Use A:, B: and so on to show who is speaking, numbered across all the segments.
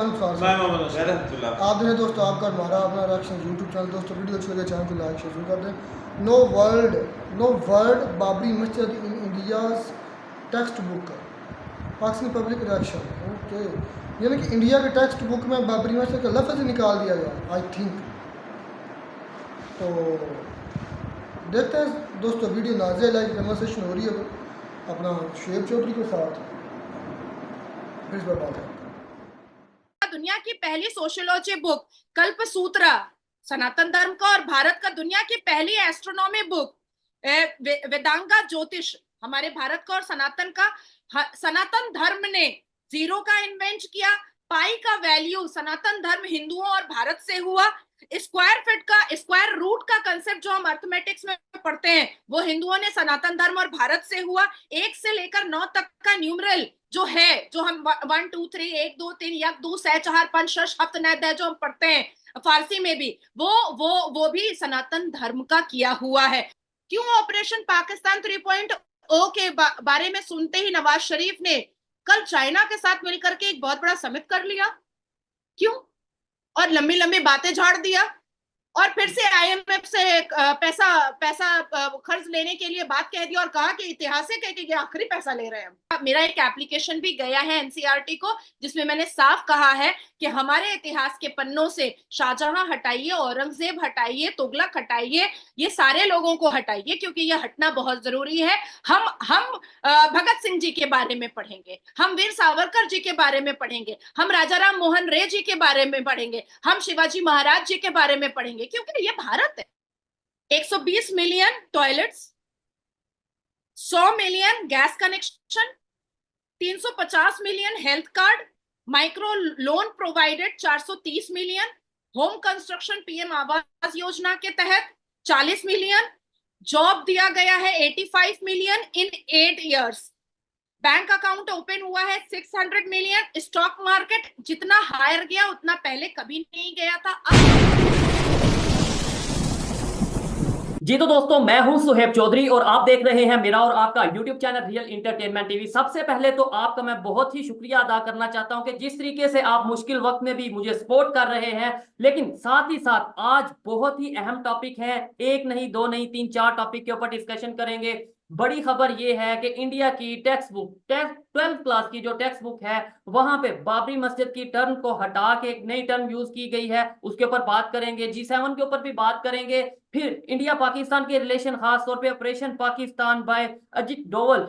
A: आप देखें दोस्तों, आपका हमारा अपना रिएक्शन यूट्यूब चैनल। दोस्तों वीडियो अच्छी लगे चैनल को लाइक शेयर जरूर कर दें। नो वर्ड बाबरी मस्जिद in India's text book, Pakistani public reaction. Okay, यानी कि इंडिया के टेक्स्ट बुक में बाबरी मस्जिद का लफ्ज़ निकाल दिया गया आई थिंक। तो देखते हैं दोस्तों, वीडियो नाज़िया लाइक कन्वर्सेशन हो रही है अपना शुएब चौधरी के साथ, फिर इस पर बात है।
B: दुनिया की पहली सोशियोलॉजी बुक कल्पसूत्र सनातन धर्म का, और भारत का दुनिया की पहली एस्ट्रोनॉमी बुक वेदांगा ज्योतिष हमारे भारत का और सनातन का। सनातन धर्म ने जीरो का इन्वेंट किया, पाई का वैल्यू सनातन धर्म हिंदुओं और भारत से हुआ, स्क्वायर फिट का स्क्वायर रूट का कंसेप्ट जो हम अर्थमेटिक्स में पढ़ते हैं वो हिंदुओं ने सनातन धर्म और भारत से हुआ। 1 से लेकर 9 तक का न्यूमरल जो है, जो हम 1 2 3 1 2 3 1 2 6 4 5 6 7 9 जो हम पढ़ते हैं फारसी में भी, वो भी सनातन धर्म का किया हुआ है। क्यों ऑपरेशन पाकिस्तान 3.0 के बारे में सुनते ही नवाज शरीफ ने कल चाइना के साथ मिलकर के एक बहुत बड़ा समिट कर लिया? क्यों? और लंबी लंबी बातें झाड़ दिया, और फिर से आईएमएफ से पैसा खर्च लेने के लिए बात कह दी और कहा कि ऐतिहासिक है कि ये आखिरी पैसा ले रहे हैं। मेरा एक एप्लीकेशन भी गया है एनसीईआरटी को, जिसमें मैंने साफ कहा है कि हमारे इतिहास के पन्नों से शाहजहां हटाइए, औरंगजेब हटाइए, तुगलक हटाइए, ये सारे लोगों को हटाइए, क्योंकि ये हटना बहुत जरूरी है। हम भगत सिंह जी के बारे में पढ़ेंगे, हम वीर सावरकर जी के बारे में पढ़ेंगे, हम राजा राम मोहन रे जी के बारे में पढ़ेंगे, हम शिवाजी महाराज जी के बारे में पढ़ेंगे, क्योंकि ये भारत है। 120 million toilets, 100 million gas connection, 350 million health card, micro loan provided 430 million, home construction PM Awas Yojana के तहत 40 मिलियन, जॉब दिया गया है 85 million in 8 years, bank account open हुआ है 600 मिलियन, स्टॉक मार्केट जितना हायर गया उतना पहले कभी नहीं गया था।
C: जी तो दोस्तों, मैं हूं सुहेब चौधरी और आप देख रहे हैं मेरा और आपका YouTube channel real entertainment TV. सबसे पहले तो आपका मैं बहुत ही शुक्रिया अदा करना चाहता हूं कि जिस तरीके से आप मुश्किल वक्त में भी मुझे सपोर्ट कर रहे हैं, लेकिन साथ ही साथ आज बहुत ही अहम टॉपिक है, एक नहीं दो नहीं 3 4 टॉपिक के ऊपर डिस्कशन करेंगे। बड़ी खबर यह है कि इंडिया की टेक्स्ट बुक 12th क्लास की जो टेक्स्ट बुक है वहां पे बाबरी मस्जिद की टर्म को हटा के एक नई टर्म यूज की गई है, उसके ऊपर बात करेंगे। G7 के ऊपर भी बात करेंगे। फिर इंडिया पाकिस्तान के रिलेशन, खास तौर पे ऑपरेशन पाकिस्तान बाय अजित डोवल,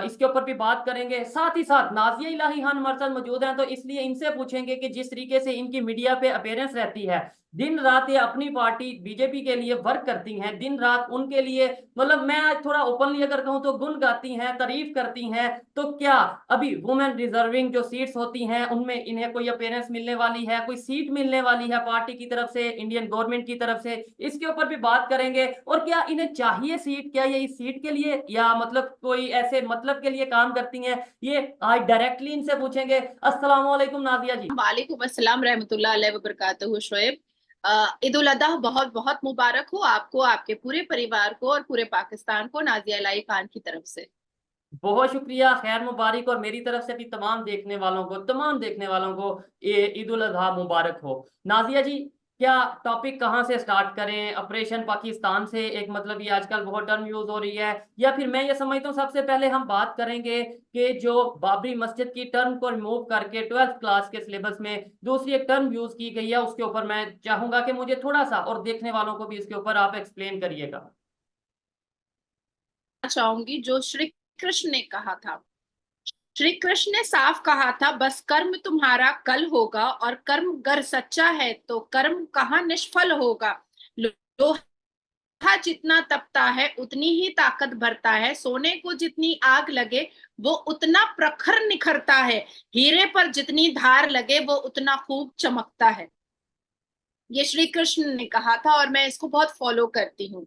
C: इसके ऊपर भी बात करेंगे। साथ ही साथ नाजिया इलाही खान हमारे साथ मौजूद हैं, तो इसलिए इनसे पूछेंगे कि जिस तरीके से इनकी मीडिया पे अपीयरेंस रहती है, दिन रात ये अपनी पार्टी बीजेपी के लिए वर्क करती हैं, दिन रात उनके लिए, मतलब मैं आज थोड़ा ओपनली अगर कहूं तो गुण गाती हैं, तारीफ करती हैं। तो क्या अभी वुमेन रिजर्विंग जो सीट्स होती हैं उनमें इन्हें कोई अपीयरेंस मिलने वाली है, कोई सीट मिलने वाली है पार्टी की तरफ से, इंडियन गवर्नमेंट की तरफ से, इसके ऊपर भी बात करेंगे। और क्या इन्हें चाहिए सीट, क्या ये इस सीट के लिए या मतलब कोई ऐसे मतलब के लिए काम करती हैं, ये आज डायरेक्टली इनसे पूछेंगे। अस्सलाम वालेकुम नाजिया जी।
B: वालेकुम अस्सलाम रहमतुल्लाह अलैहि व बरकातहू। शोएब, ईद उल अजहा बहुत बहुत मुबारक हो आपको, आपके पूरे परिवार को और पूरे पाकिस्तान को नाजिया इलाही खान की तरफ से
C: बहुत शुक्रिया, खैर मुबारक, और मेरी तरफ से भी तमाम देखने वालों को ईद उल अजहा मुबारक हो। नाजिया जी, क्या टॉपिक कहाँ से स्टार्ट करें? ऑपरेशन पाकिस्तान से एक मतलब ये आजकल बहुत टर्म यूज हो रही है, या फिर मैं ये समझता हूँ सबसे पहले हम बात करेंगे कि जो बाबरी मस्जिद की टर्म को रिमूव करके 12th क्लास के सिलेबस में दूसरी एक टर्म यूज की गई है, उसके ऊपर मैं चाहूंगा कि मुझे थोड़ा सा और देखने वालों को भी इसके ऊपर आप एक्सप्लेन करिएगा।
B: चाहूंगी। जो श्री कृष्ण ने कहा था, श्री कृष्ण ने साफ कहा था, बस कर्म तुम्हारा कल होगा, और कर्म गर सच्चा है तो कर्म कहाँ निष्फल होगा। लोहा जितना तपता है उतनी ही ताकत भरता है, सोने को जितनी आग लगे वो उतना प्रखर निखरता है, हीरे पर जितनी धार लगे वो उतना खूब चमकता है। ये श्री कृष्ण ने कहा था और मैं इसको बहुत फॉलो करती हूँ।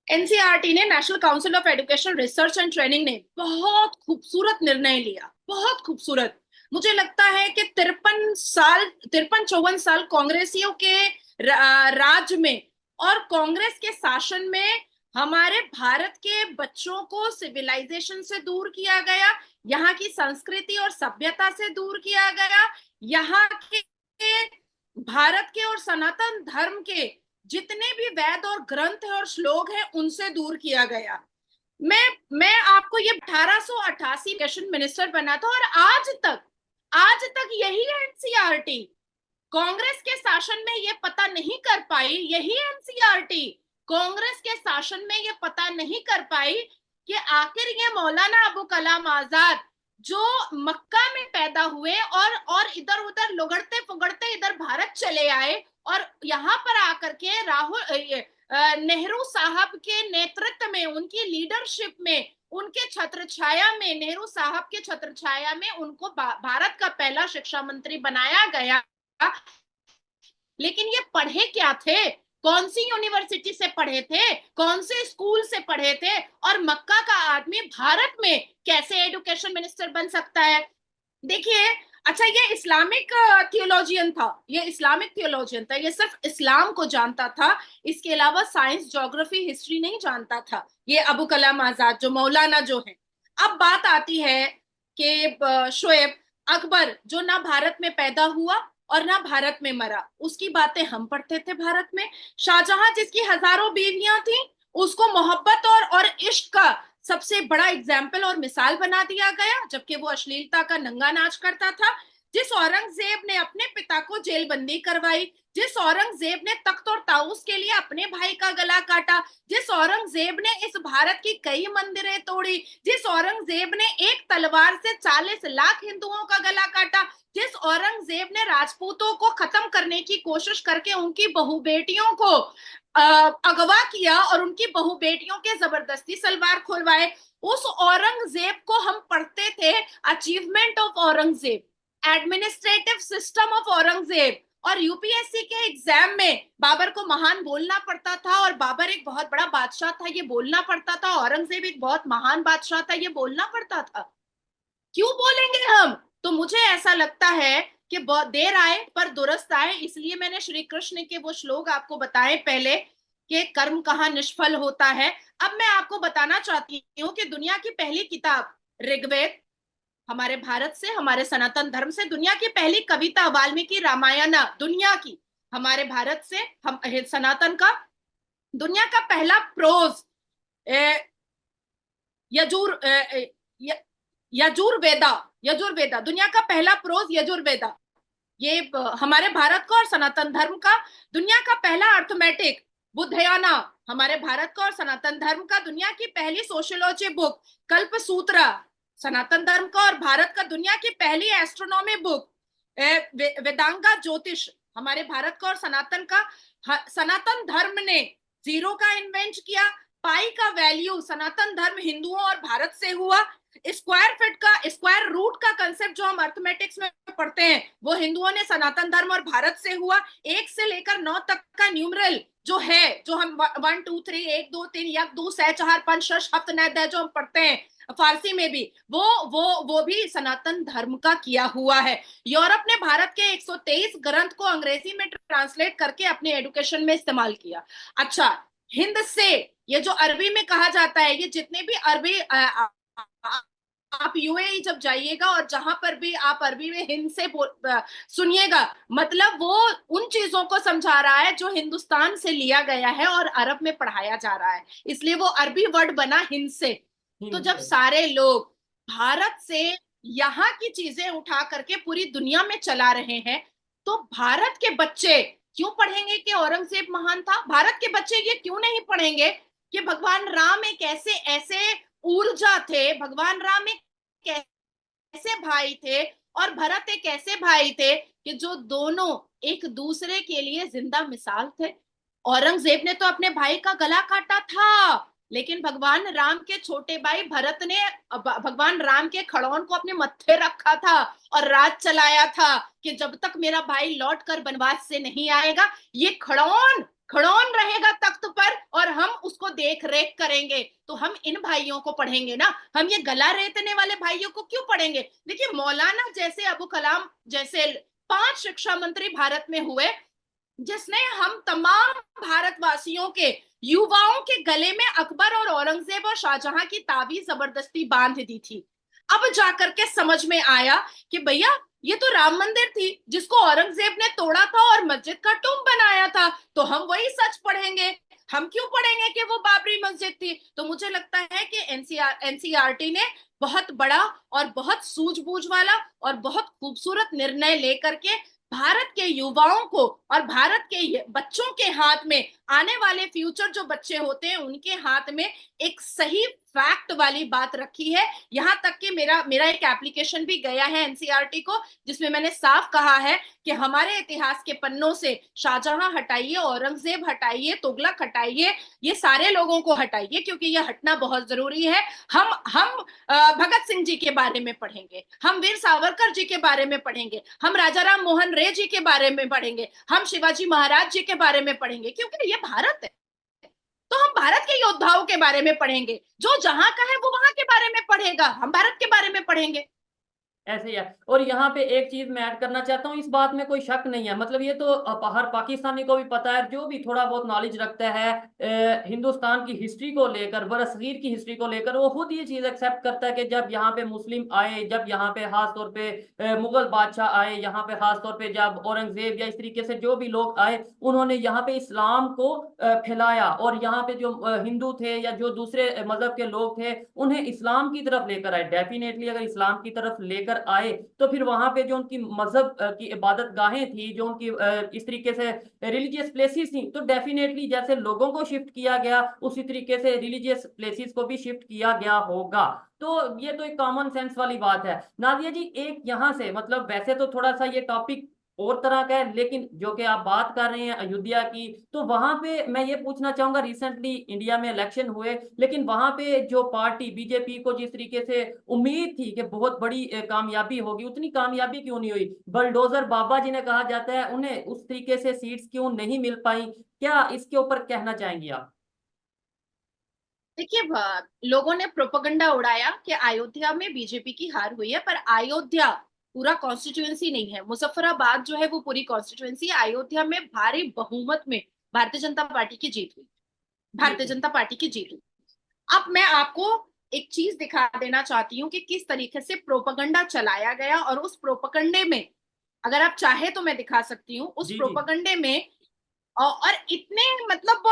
B: एनसीईआरटी ने, national council of education research and training ने बहुत खूबसूरत निर्णय लिया, बहुत खूबसूरत। मुझे लगता है कि 53 साल कांग्रेसियों के राज में और कांग्रेस के शासन में हमारे भारत के बच्चों को सिविलाइजेशन से दूर किया गया, यहाँ की संस्कृति और सभ्यता से दूर किया गया, यहाँ के भारत के और सनातन धर्म के जितने भी वेद और ग्रंथ है और श्लोक है उनसे दूर किया गया। मैं आपको ये 1888 एजुकेशन मिनिस्टर बना था और आज तक यही एनसीईआरटी कांग्रेस के शासन में ये पता नहीं कर पाई, यही एनसीईआरटी कांग्रेस के शासन में ये पता नहीं कर पाई कि आखिर ये मौलाना अबू कलाम आजाद जो मक्का में पैदा हुए और इधर उधर लुगड़ते पुगड़ते इधर भारत चले आए और यहाँ पर आकर के नेहरू साहब के नेतृत्व में, उनकी लीडरशिप में, उनके छत्र छाया में, नेहरू साहब के छत्र छाया में उनको भारत का पहला शिक्षा मंत्री बनाया गया। लेकिन ये पढ़े क्या थे, कौन सी यूनिवर्सिटी से पढ़े थे, कौन से स्कूल से पढ़े थे, और मक्का का आदमी भारत में कैसे एजुकेशन मिनिस्टर बन सकता है? देखिए, अच्छा ये इस्लामिक थियोलॉजियन था, ये सिर्फ इस्लाम को जानता था, इसके अलावा साइंस, ज्योग्राफी, हिस्ट्री नहीं जानता था ये अबू कलाम आजाद जो मौलाना जो है। अब बात आती है कि शोएब अकबर जो ना भारत में पैदा हुआ और ना भारत में मरा, उसकी बातें हम पढ़ते थे भारत में। शाहजहां जिसकी हजारों बीवियां थी उसको मोहब्बत और इश्क का सबसे बड़ा एग्जाम्पल और मिसाल बना दिया गया, जबकि वो अश्लीलता का नंगा नाच करता था। जिस औरंगजेब ने अपने पिता को जेलबंदी करवाई, जिस औरंगजेब ने तख्त और ताऊस के लिए अपने भाई का गला काटा, जिस औरंगजेब ने इस भारत की कई मंदिरें तोड़ी, जिस औरंगजेब ने एक तलवार से 40 लाख हिंदुओं का गला काटा, जिस औरंगजेब ने राजपूतों को खत्म करने की कोशिश करके उनकी बहु बेटियों को अगवा किया और उनकी बहु बेटियों के जबरदस्ती सलवार खुलवाए, उस औरंगजेब को हम पढ़ते थे achievement of Aurangzeb, administrative system of Aurangzeb. और यूपीएससी के एग्जाम में बाबर को महान बोलना पड़ता था और बाबर एक बहुत बड़ा बादशाह था ये बोलना पड़ता था, औरंगजेब एक बहुत महान बादशाह था ये बोलना पड़ता था। क्यों बोलेंगे हम? तो मुझे ऐसा लगता है कि बहुत देर आए पर दुरुस्त आए, इसलिए मैंने श्री कृष्ण के वो श्लोक आपको बताए पहले कि कर्म कहाँ निष्फल होता है। अब मैं आपको बताना चाहती हूँ कि दुनिया की पहली किताब ऋग्वेद हमारे भारत से, हमारे सनातन धर्म से, दुनिया की पहली कविता वाल्मीकि रामायणा दुनिया की हमारे भारत से, हम सनातन का, दुनिया का पहला प्रोज यजुर्वेदा, दुनिया का पहला प्रोज यजुर्वेदा, ये हमारे भारत का और सनातन धर्म का। दुनिया का पहला अर्थमेटिक बुद्धयाना हमारे भारत का और सनातन धर्म का। दुनिया की पहली सोशियोलॉजी बुक कल्पसूत्रा सनातन धर्म का और भारत का। दुनिया की पहली एस्ट्रोनॉमी बुक वेदांगा ज्योतिष हमारे भारत का और सनातन का। सनातन धर्म ने जीरो का इन्वेंट किया। पाई का वैल्यू सनातन धर्म हिंदुओं और भारत से हुआ। स्क्वायर रूट का कंसेप्ट जो हम अर्थमेटिक्स में पढ़ते हैं वो हिंदुओं ने सनातन धर्म और भारत से हुआ। 1 से लेकर 9 तक का न्यूमरल जो है, जो हम 1 2 3 1 2 3 1 2 6 4 5 6 7 9 जो हम पढ़ते हैं फारसी में भी, वो भी सनातन धर्म का किया हुआ है। यूरोप ने भारत के 123 ग्रंथ को अंग्रेजी में ट्रांसलेट करके अपने एजुकेशन में इस्तेमाल किया। अच्छा, हिंद से ये जो अरबी में कहा जाता है, ये जितने भी अरबी आप यूएई जब जाइएगा और जहां पर भी आप अरबी में हिंद से सुनिएगा, मतलब वो उन चीजों को समझा रहा है जो हिंदुस्तान से लिया गया है और अरब में पढ़ाया जा रहा है, इसलिए वो अरबी वर्ड बना हिंद से। तो जब सारे लोग भारत से यहाँ की चीजें उठा करके पूरी दुनिया में चला रहे हैं, तो भारत के बच्चे क्यों पढ़ेंगे कि औरंगजेब महान था? भारत के बच्चे ये क्यों नहीं पढ़ेंगे कि भगवान राम एक ऐसे ऊर्जा थे, भगवान राम एक ऐसे भाई थे और भरत एक ऐसे भाई थे कि जो दोनों एक दूसरे के लिए जिंदा मिसाल थे। औरंगजेब ने तो अपने भाई का गला काटा था, लेकिन भगवान राम के छोटे भाई भरत ने भगवान राम के खड़ौन को अपने मत्थे रखा था और राज चलाया था कि जब तक मेरा भाई लौट कर वनवास से नहीं आएगा, ये खड़ौन रहेगा तख्त पर और हम उसको देख रेख करेंगे। तो हम इन भाइयों को पढ़ेंगे ना, हम ये गला रेतने वाले भाइयों को क्यों पढ़ेंगे? देखिए, मौलाना जैसे अबू कलाम जैसे 5 शिक्षा मंत्री भारत में हुए, जिसने हम तमाम भारतवासियों के युवाओं के गले में अकबर और औरंगजेब और शाहजहां की ताबीज जबरदस्ती बांध दी थी। अब जाकर के समझ में आया कि भैया ये तो राम मंदिर थी जिसको औरंगजेब ने तोड़ा था और मस्जिद का टुम बनाया था, तो हम वही सच पढ़ेंगे। हम क्यों पढ़ेंगे कि वो बाबरी मस्जिद थी? तो मुझे लगता है कि एनसीईआरटी ने बहुत बड़ा और बहुत सूझबूझ वाला और बहुत खूबसूरत निर्णय लेकर के भारत के युवाओं को और भारत के बच्चों के हाथ में, आने वाले फ्यूचर जो बच्चे होते हैं उनके हाथ में एक सही फैक्ट वाली बात रखी है। यहां तक कि मेरा मेरा एक एप्लीकेशन भी गया है एनसीईआरटी को, जिसमें मैंने साफ कहा है कि हमारे इतिहास के पन्नों से शाहजहां हटाइए, औरंगजेब हटाइए, तुगलक हटाइए, ये सारे लोगों को हटाइए, क्योंकि ये हटना बहुत जरूरी है। हम भगत सिंह जी के बारे में पढ़ेंगे, हम वीर सावरकर जी के बारे में पढ़ेंगे, हम राजा राम मोहन रे जी के बारे में पढ़ेंगे, हम शिवाजी महाराज जी के बारे में पढ़ेंगे, क्योंकि ये भारत है। तो हम भारत के योद्धाओं के बारे में पढ़ेंगे, जो जहां का है वो वहां के बारे में पढ़ेगा, हम भारत के बारे में पढ़ेंगे।
C: ऐसे ही है। और यहाँ पे एक चीज मैं ऐड करना चाहता हूँ, इस बात में कोई शक नहीं है, मतलब ये तो हर पाकिस्तानी को भी पता है, जो भी थोड़ा बहुत नॉलेज रखता है हिंदुस्तान की हिस्ट्री को लेकर, बरसगीर की हिस्ट्री को लेकर, वो खुद ये चीज एक्सेप्ट करता है कि जब यहाँ पे मुस्लिम आए, जब यहाँ पे खास तौर पे मुगल बादशाह आए, यहाँ पे खास तौर पे जब औरंगजेब या इस तरीके से जो भी लोग आए, उन्होंने यहाँ पे इस्लाम को फैलाया, और यहाँ पे जो हिंदू थे या जो दूसरे मजहब के लोग थे उन्हें इस्लाम की तरफ लेकर आए। डेफिनेटली अगर इस्लाम की तरफ लेकर आए तो फिर वहां पे जो उनकी मजहब की इबादत गाहें थी, जो उनकी इस तरीके से रिलीजियस प्लेसेस थी, तो डेफिनेटली जैसे लोगों को शिफ्ट किया गया उसी तरीके से रिलीजियस प्लेसेस को भी शिफ्ट किया गया होगा। तो ये तो एक कॉमन सेंस वाली बात है। नादिया जी, एक यहाँ से मतलब वैसे तो थोड़ा सा ये टॉपिक और तरह का है, लेकिन जो कि आप बात कर रहे हैं अयोध्या की, तो वहां पे मैं ये पूछना चाहूंगा, रिसेंटली इंडिया में इलेक्शन हुए, लेकिन वहां पे जो पार्टी बीजेपी को जिस तरीके से उम्मीद थी कि बहुत बड़ी कामयाबी होगी, उतनी कामयाबी क्यों नहीं हुई? बलडोजर बाबा जी ने कहा जाता है, उन्हें उस तरीके से सीट्स क्यों नहीं मिल पाई? क्या इसके ऊपर कहना चाहेंगे आप?
B: देखिए, लोगों ने प्रोपेगेंडा उड़ाया कि अयोध्या में बीजेपी की हार हुई है, पर अयोध्या पूरा कॉन्स्टिट्यूएंसी नहीं है। मुजफ्फराबाद जो है वो पूरी कॉन्स्टिट्यूएंसी। अयोध्या में भारी बहुमत में भारतीय जनता पार्टी की जीत हुई,
C: ठीक
B: भारतीय
C: है।
B: जनता पार्टी की जीत हुई। अब मैं आपको एक चीज दिखा देना चाहती हूँ कि किस तरीके से प्रोपेगेंडा चलाया गया, और उस प्रोपेगेंडे में, अगर आप चाहे तो मैं दिखा सकती हूँ उस
C: जी जी।
B: प्रोपेगेंडे में। और इतने मतलब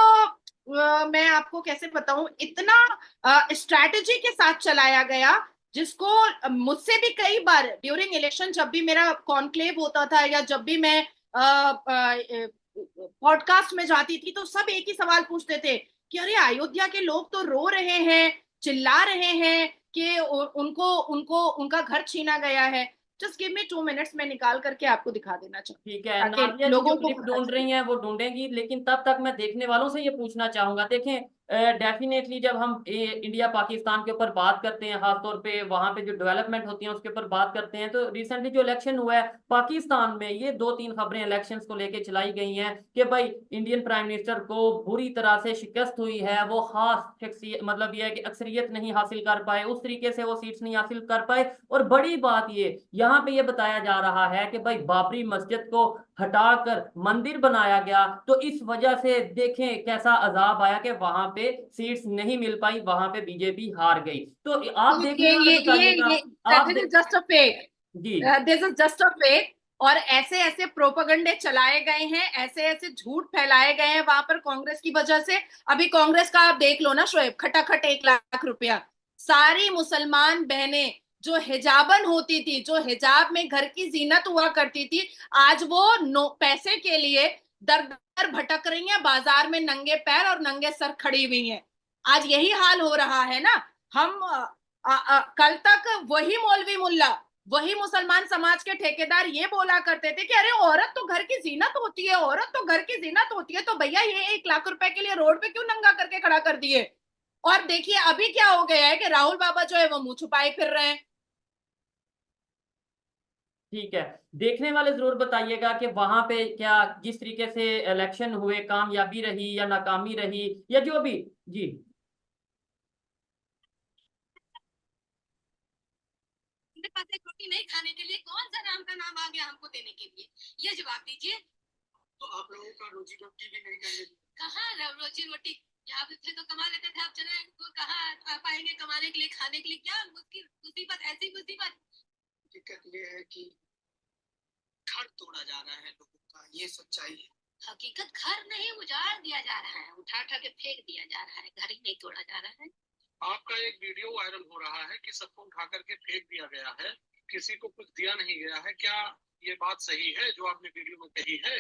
B: मैं आपको कैसे बताऊं, इतना स्ट्रैटेजी के साथ चलाया गया, जिसको मुझसे भी कई बार ड्यूरिंग इलेक्शन, जब भी मेरा कॉन्क्लेव होता था या जब भी मैं पॉडकास्ट में जाती थी, तो सब एक ही सवाल पूछते थे कि अरे अयोध्या के लोग तो रो रहे हैं, चिल्ला रहे हैं कि उनको उनको उनका घर छीना गया है। जस्ट गिव मी 2 मिनट्स, मैं निकाल करके आपको दिखा देना चाहती हूँ
C: ठीक है,
B: ताकि
C: नादिया जी जो
B: लोगों को
C: क्लिप
B: पता
C: ढूंढ
B: चले।
C: रही हैं वो ढूंढेंगी, लेकिन तब तक मैं देखने वालों से ये पूछना चाहूंगा। देखें, डेफिनेटली जब हम इंडिया पाकिस्तान के ऊपर बात करते हैं, खासतौर पे वहां पे जो डेवलपमेंट होती है उसके ऊपर बात करते हैं, तो रिसेंटली जो इलेक्शन हुआ है पाकिस्तान में, ये दो तीन खबरें इलेक्शंस को लेके चलाई गई हैं कि भाई इंडियन प्राइम मिनिस्टर को बुरी तरह से शिकस्त हुई है, वो खास शख्सियत, मतलब ये है कि अक्सरियत नहीं हासिल कर पाए, उस तरीके से वो सीट्स नहीं हासिल कर पाए। और बड़ी बात ये यहाँ पे ये बताया जा रहा है कि भाई बाबरी मस्जिद को हटाकर मंदिर बनाया गया, तो इस वजह से देखें कैसा अजाब आया कि वहां पे सीट्स नहीं मिल पाई, वहां पे बीजेपी हार गई। तो आप
B: तो
C: देखने वाले बताइएगा।
B: ये
C: आप
B: this is just a fake,
C: जी।
B: This is just a fake. और ऐसे ऐसे प्रोपेगेंडे चलाए गए हैं, ऐसे ऐसे झूठ फैलाए गए हैं वहां पर कांग्रेस की वजह से। अभी कांग्रेस का आप देख लो ना शोएब, खटाखट 1 लाख रुपया। सारी मुसलमान बहनें जो हिजाबन होती थी, जो हिजाब में घर की जीनत हुआ करती थी, आज वो पैसे के लिए दर दर भटक रही हैं, बाजार में नंगे पैर और नंगे सर खड़ी हुई हैं। आज यही हाल हो रहा है ना। हम कल तक वही मौलवी मुल्ला, वही मुसलमान समाज के ठेकेदार ये बोला करते थे कि अरे औरत तो घर की जीनत होती है, औरत तो घर की जीनत होती है, तो भैया ये 1 लाख रुपए के लिए रोड पे क्यों नंगा करके खड़ा कर दिए? और देखिए अभी क्या हो गया है कि राहुल बाबा जो है वो मुंह छुपाए फिर रहे हैं।
C: ठीक है, देखने वाले जरूर बताइएगा कि वहां पे क्या जिस तरीके से इलेक्शन हुए, कामयाबी रही या नाकामी रही या जो भी। जी।
D: मेरे पास एक रोटी नहीं खाने के लिए कौन सा राम का नाम आ गया हमको देने के लिए? ये जवाब दीजिए। तो आप लोगों का रोजी रोटी भी नहीं करने, कहाँ रोजी रोटी? यहाँ पे थे तो कमा लेते थे, अब चले तो कहाँ आ पाएंगे कमाने के लिए, खाने के लिए? क्या मुसीबत, ऐसी मुसीबत।
E: दिक्कत ये है कि घर तोड़ा जा रहा है लोगों का, ये सच्चाई है।
D: हकीकत, घर नहीं उजाड़ दिया जा रहा है, उठा उठा के फेंक दिया जा रहा है, घर ही नहीं तोड़ा जा रहा है।
E: आपका एक वीडियो वायरल हो रहा है कि सबको उठा करके फेंक दिया गया है, किसी को कुछ दिया नहीं गया है, क्या ये बात सही है जो आपने वीडियो में कही है?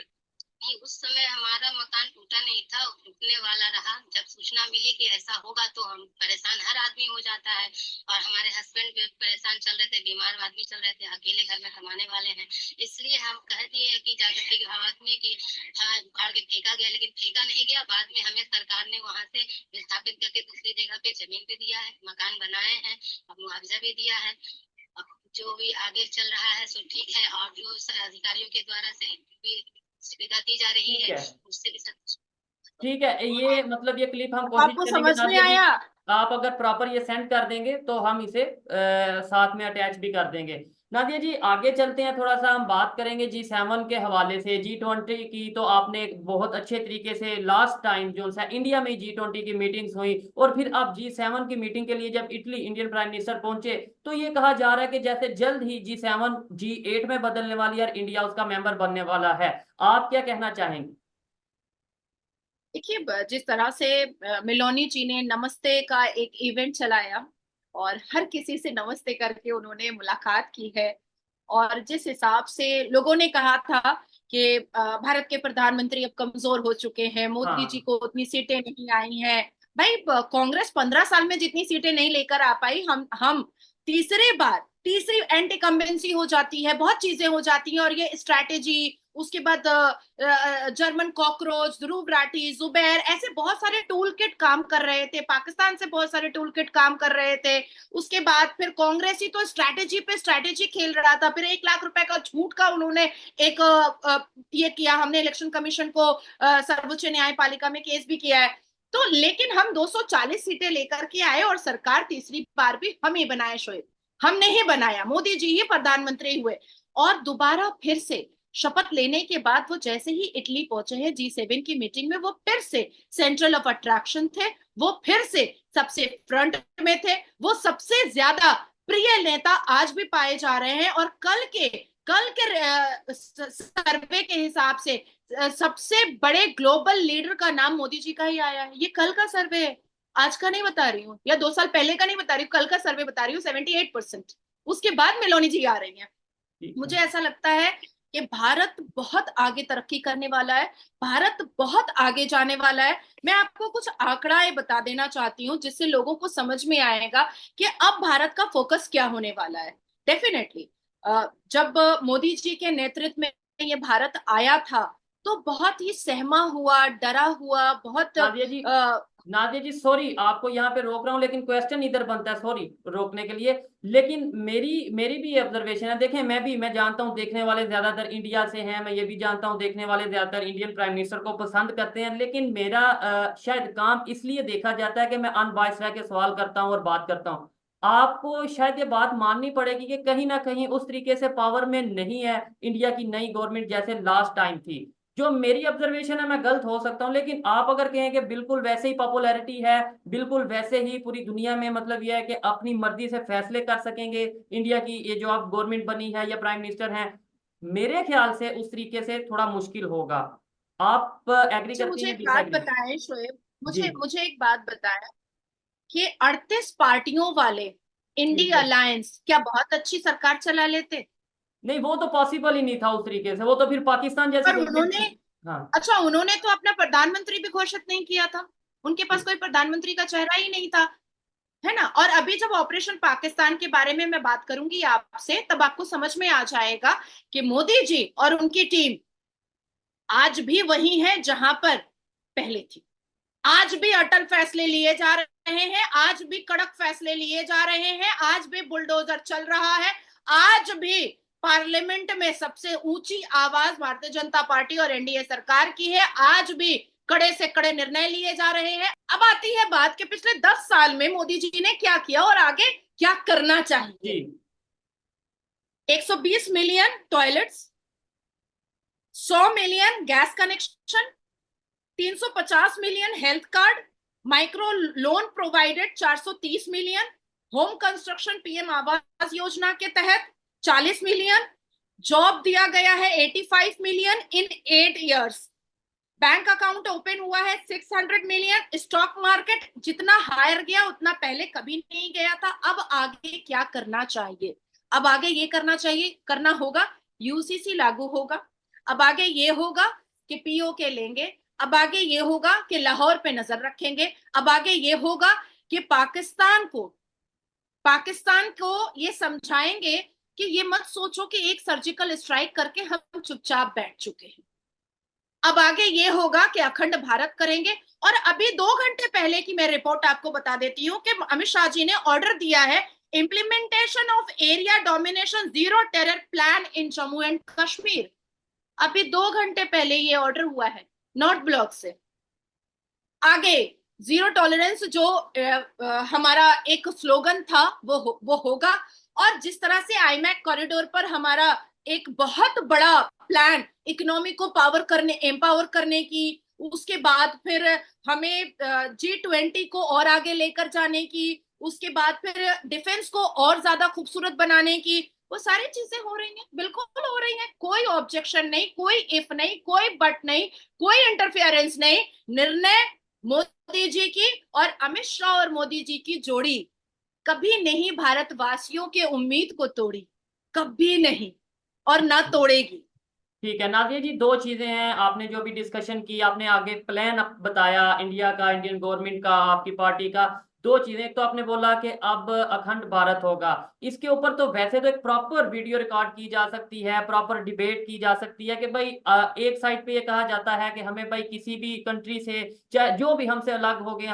D: नहीं, उस समय हमारा मकान टूटा नहीं था, टूटने वाला रहा। जब सूचना मिली कि ऐसा होगा तो हम परेशान, हर आदमी हो जाता है। और हमारे हस्बैंड भी परेशान चल रहे थे, बीमार आदमी चल रहे थे, अकेले घर में कमाने वाले हैं, इसलिए हम कह दिए कि जाकर के आदमी की उखाड़ के फेंका गया, लेकिन फेंका नहीं गया। बाद में हमें सरकार ने वहाँ से विस्थापित करके दूसरी जगह पे जमीन पे दिया है, मकान बनाए हैं और मुआवजा भी दिया है। अब जो भी आगे चल रहा है सो ठीक है, और जो अधिकारियों के द्वारा से भी सुविधा दी जा रही
C: ठीक
D: है
C: है,
D: उससे भी सब।
C: ठीक है। ये मतलब ये क्लिप हम कोशिश
B: आपको
C: करेंगे
B: समझ में
C: नादिया जी,
B: आया?
C: आप अगर प्रॉपर ये सेंड कर देंगे तो हम इसे साथ में अटैच भी कर देंगे। नादिया जी आगे चलते हैं, थोड़ा सा हम बात करेंगे G7 के हवाले से। G20 की तो आपने बहुत अच्छे तरीके से लास्ट टाइम जो सा इंडिया में G20 की मीटिंग्स हुई, और फिर अब G7 की मीटिंग के लिए जब इटली इंडियन प्राइम मिनिस्टर पहुंचे तो ये कहा जा रहा है कि जैसे जल्द ही G7 G8 में बदलने वाली है और इंडिया उसका मेंबर बनने वाला है। आप क्या कहना चाहेंगे?
B: देखिए, जिस तरह से मेलोनी जी ने नमस्ते का एक इवेंट चलाया और हर किसी से नमस्ते करके उन्होंने मुलाकात की है, और जिस हिसाब से लोगों ने कहा था कि भारत के प्रधानमंत्री अब कमजोर हो चुके हैं, मोदी जी
C: हाँ,
B: को उतनी सीटें नहीं आई हैं। भाई, कांग्रेस 15 साल में जितनी सीटें नहीं लेकर आ पाई, हम तीसरी एंटी कंबेंसी हो जाती है, बहुत चीजें हो जाती हैं, और ये स्ट्रैटेजी, उसके बाद जर्मन कॉकरोच, ध्रुव राठी, जुबैर, ऐसे बहुत सारे टूल किट काम कर रहे थे, पाकिस्तान से बहुत सारे टूल किट काम कर रहे थे। उसके बाद फिर कांग्रेस ही तो स्ट्रैटेजी पे स्ट्रैटेजी खेल रहा था। फिर 1 लाख रुपए का झूठ का उन्होंने एक ये किया, हमने इलेक्शन कमीशन को सर्वोच्च न्यायपालिका में केस भी किया है। तो लेकिन हम 240 सीटें लेकर के आए और सरकार तीसरी बार भी हम ही बनाए। शोएब, हमने ही बनाया, मोदी जी ही प्रधानमंत्री हुए, और दोबारा फिर से शपथ लेने के बाद वो जैसे ही इटली पहुंचे हैं G7 की मीटिंग में, वो फिर से सेंट्रल ऑफ अट्रैक्शन थे, वो फिर से सबसे फ्रंट में थे, वो सबसे ज्यादा प्रिय नेता आज भी पाए जा रहे हैं। और कल के सर्वे के हिसाब से सबसे बड़े ग्लोबल लीडर का नाम मोदी जी का ही आया है। ये कल का सर्वे है, आज का नहीं बता रही हूँ, या 2 साल पहले का नहीं बता रही हूँ, कल का सर्वे बता रही हूँ। 78%। उसके बाद मेलोनी जी आ रही हैं। मुझे ऐसा लगता है कि भारत बहुत आगे तरक्की करने वाला है, भारत बहुत आगे जाने वाला है। मैं आपको कुछ आंकड़ाएं बता देना चाहती हूँ जिससे लोगों को समझ में आएगा कि अब भारत का फोकस क्या होने वाला है। डेफिनेटली जब मोदी जी के नेतृत्व में ये भारत आया था तो बहुत ही सहमा हुआ, डरा हुआ, बहुत
C: नादिया जी, नादिया जी सॉरी आपको यहाँ पे रोक रहा हूँ, लेकिन क्वेश्चन इधर बनता है, सॉरी रोकने के लिए। लेकिन मेरी मेरी भी ऑब्जर्वेशन है, देखें मैं जानता हूँ देखने वाले ज्यादातर इंडिया से हैं, मैं ये भी जानता हूँ देखने वाले ज्यादातर इंडियन प्राइम मिनिस्टर को पसंद करते हैं, लेकिन मेरा शायद काम इसलिए देखा जाता है कि मैं अनबायस्ड रह के सवाल करता हूँ और बात करता हूँ। आपको शायद ये बात माननी पड़ेगी कि कहीं ना कहीं उस तरीके से पावर में नहीं है इंडिया की नई गवर्नमेंट जैसे लास्ट टाइम थी। जो मेरी ऑब्जर्वेशन है, मैं गलत हो सकता हूं, लेकिन आप अगर कहें कि बिल्कुल वैसे ही पॉपुलैरिटी है, बिल्कुल वैसे ही पूरी दुनिया में मतलब यह है कि अपनी मर्जी से फैसले कर सकेंगे इंडिया की ये जो आप गवर्नमेंट बनी है या प्राइम मिनिस्टर हैं, मेरे ख्याल से उस तरीके से थोड़ा मुश्किल होगा। आप एग्री
B: अच्छा,
C: करती
B: मुझे
C: हैं
B: एक बात
C: डिसएग्री?
B: बताएं शोएब,
C: जी,
B: मुझे मुझे एक बात बताएं कि 38 पार्टियों वाले
C: ठीक
B: इंडी
C: है।
B: अलायंस क्या बहुत अच्छी सरकार चला लेते?
C: नहीं, वो तो पॉसिबल ही नहीं था उस तरीके से, वो तो फिर पाकिस्तान जैसी
B: पर
C: गवर्नमेंट
B: उन्होंने,
C: थी। हाँ,
B: अच्छा, उन्होंने तो अपना प्रधानमंत्री भी घोषित नहीं किया था, उनके पास कोई प्रधानमंत्री का चेहरा ही नहीं था, है ना। और अभी जब ऑपरेशन पाकिस्तान के बारे में मैं बात करूंगी आपसे, तब आपको समझ में आ जाएगा कि मोदी जी और उनकी टीम आज भी वही है जहां पर पहले थी। आज भी अटल फैसले लिए जा रहे हैं, आज भी कड़क फैसले लिए जा रहे हैं, आज भी बुलडोजर चल रहा है, आज भी पार्लियामेंट में सबसे ऊंची आवाज भारतीय जनता पार्टी और एनडीए सरकार की है, आज भी कड़े से कड़े निर्णय लिए जा रहे हैं। अब आती है बात कि पिछले 10 साल में मोदी जी ने क्या किया और आगे क्या करना चाहिए।
C: जी,
B: 120 million toilets, 100 million gas connection, 350 million health card, micro loan provided 430 million, home construction PM Awas Yojana के तहत 40 मिलियन, जॉब दिया गया है 85 million in 8 years, bank account open हुआ है 600 मिलियन, स्टॉक मार्केट जितना हायर गया उतना पहले कभी नहीं गया था। अब आगे क्या करना चाहिए? अब आगे ये करना चाहिए, करना होगा, यूसीसी लागू होगा, अब आगे ये होगा कि पीओके लेंगे, अब आगे ये होगा कि लाहौर पे नजर रखेंगे, अब आगे ये होगा कि पाकिस्तान को ये समझाएंगे कि ये मत सोचो कि एक सर्जिकल स्ट्राइक करके हम चुपचाप बैठ चुके हैं। अब आगे ये होगा कि अखंड भारत करेंगे। और अभी 2 घंटे पहले की मैं रिपोर्ट आपको बता देती हूँ कि अमित शाह जी ने ऑर्डर दिया है, implementation of area domination zero terror plan in Jammu and Kashmir. अभी 2 घंटे पहले ये ऑर्डर हुआ है नॉर्थ ब्लॉक से। आगे जीरो टॉलरेंस जो हमारा एक स्लोगन था वो होगा। और जिस तरह से आईमैक कॉरिडोर पर हमारा एक बहुत बड़ा प्लान इकोनॉमी को एम्पावर करने की, उसके बाद फिर हमें G20 को और आगे लेकर जाने की, उसके बाद फिर डिफेंस को और ज्यादा खूबसूरत बनाने की, वो सारी चीजें हो रही हैं, बिल्कुल हो रही हैं। कोई ऑब्जेक्शन नहीं, कोई इफ नहीं, कोई बट नहीं, कोई इंटरफेरेंस नहीं। निर्णय मोदी जी की और अमित शाह और मोदी जी की जोड़ी कभी नहीं भारतवासियों के उम्मीद को तोड़ी, कभी नहीं, और ना तोड़ेगी।
C: ठीक है नादिया जी, 2 चीजें हैं। आपने जो भी डिस्कशन की, आपने आगे प्लान बताया इंडिया का, इंडियन गवर्नमेंट का, आपकी पार्टी का। 2 चीजें, एक तो आपने बोला कि अब अखंड भारत होगा, इसके ऊपर तो वैसे तो एक प्रॉपर वीडियो रिकॉर्ड की जा सकती है, प्रॉपर डिबेट की जा सकती है कि भाई एक साइड पे ये कहा जाता है कि हमें भाई किसी भी कंट्री से, चाहे जो भी हमसे अलग हो गए,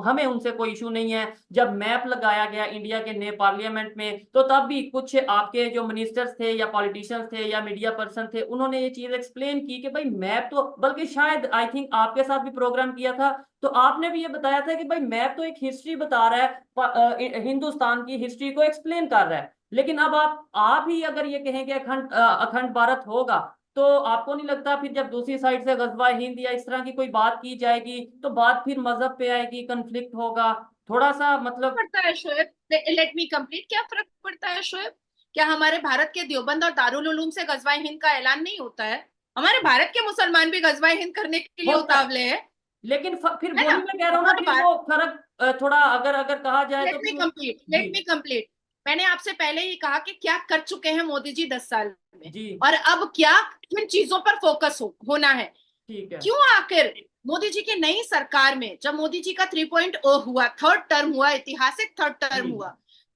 C: हमें उनसे कोई इशू नहीं है। जब मैप लगाया गया इंडिया के नए पार्लियामेंट में, तो तब भी कुछ आपके जो मिनिस्टर्स थे या पॉलिटिशियंस थे या मीडिया पर्सन थे, उन्होंने ये चीज एक्सप्लेन की कि भाई मैप तो, बल्कि शायद आई थिंक आपके साथ भी प्रोग्राम किया था तो आपने भी ये बताया था कि भाई मैप तो एक हिस्ट्री बता रहा है, हिंदुस्तान की हिस्ट्री को एक्सप्लेन कर रहा है। लेकिन अब आप ही अगर ये कहें कि अखंड भारत होगा, तो आपको नहीं लगता फिर जब दूसरी साइड से गजवा हिंद या इस तरह की कोई बात की जाएगी तो बात फिर मजहब पे आएगी, कंफ्लिक्ट होगा थोड़ा सा, मतलब।
B: पड़ता है शोएब, लेट मी कंप्लीट, क्या फर्क पड़ता है शोएब? क्या हमारे भारत के देवबंद और दारुल उलूम से गजवाए हिंद का ऐलान नहीं होता है? हमारे भारत के मुसलमान भी गजवाए हिंद करने के लिए
C: होता है,
B: उतावले हैं,
C: लेकिन फिर
B: है
C: वही
B: ना?
C: मैं कह रहा हूँ ना,
B: और
C: फिर वो फर्क थोड़ा अगर कहा जाए तो
B: लेट मी
C: फिर।
B: कंप्लीट,
C: जी।
B: Let me complete. मैंने आपसे पहले ही कहा कि क्या कर चुके हैं मोदी जी 10 साल में,
C: जी।
B: और अब क्या किन चीजों पर फोकस होना है।
C: ठीक है।
B: क्यों आखिर मोदी जी की नई सरकार में, जब मोदी जी का 3.0 हुआ, थर्ड टर्म हुआ, ऐतिहासिक थर्ड टर्म
C: जी।
B: हुआ,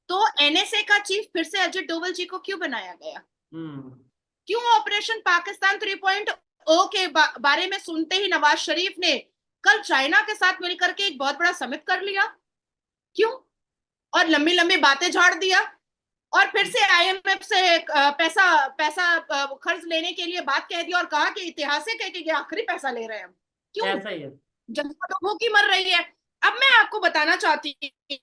B: तो एनएसए का चीफ फिर से अजित डोवल जी को क्यों बनाया गया?
C: हम्म।
B: क्यों ऑपरेशन पाकिस्तान 3.0 के बारे में सुनते ही नवाज शरीफ ने कल चाइना के साथ मिलकर के एक बहुत बड़ा समिट कर लिया? क्यों? और लंबी लंबी बातें झाड़ दिया, और फिर से आईएमएफ से पैसा खर्च लेने के लिए बात कह दी, और कहा कि ऐतिहासिक है कि ये आखिरी पैसा ले रहे हैं हम। क्यों?
C: ऐसा ही है।
B: जनता तो भूखी मर रही है। अब मैं आपको बताना चाहती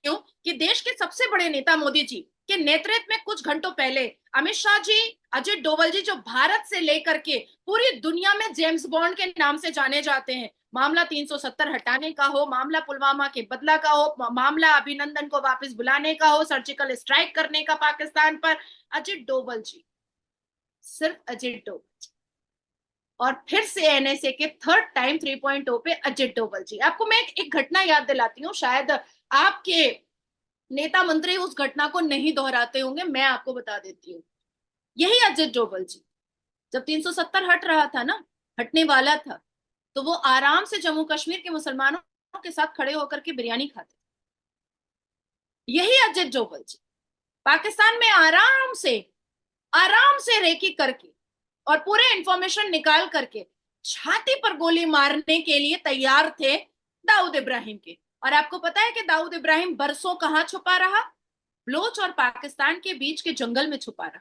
B: हूँ कि देश के सबसे बड़े नेता मोदी जी के नेतृत्व में कुछ घंटों पहले अमित शाह जी, अजित डोवल जी, जो भारत से लेकर के पूरी दुनिया में जेम्स बॉन्ड के नाम से जाने जाते हैं, मामला 370 हटाने का हो, मामला पुलवामा के बदला का हो, मामला अभिनंदन को वापस बुलाने का हो, सर्जिकल स्ट्राइक करने का पाकिस्तान पर, अजित डोवल जी, सिर्फ अजित डोवल जी। और फिर से एनएसए के थर्ड टाइम 3.0 पे अजित डोवल जी। आपको मैं एक घटना याद दिलाती हूँ, शायद आपके नेता मंत्री उस घटना को नहीं दोहराते होंगे, मैं आपको बता देती हूँ। यही अजित डोवल जी जब 370 हट रहा था ना, हटने वाला था, तो वो आराम से जम्मू कश्मीर के मुसलमानों के साथ खड़े होकर के बिरयानी खाते। यही अजित डोवल जी पाकिस्तान में आराम से रेकी करके और पूरे इंफॉर्मेशन निकाल करके छाती पर गोली मारने के लिए तैयार थे दाऊद इब्राहिम के। और आपको पता है कि दाऊद इब्राहिम बरसों कहाँ छुपा रहा? बलोच और पाकिस्तान के बीच के जंगल में छुपा रहा।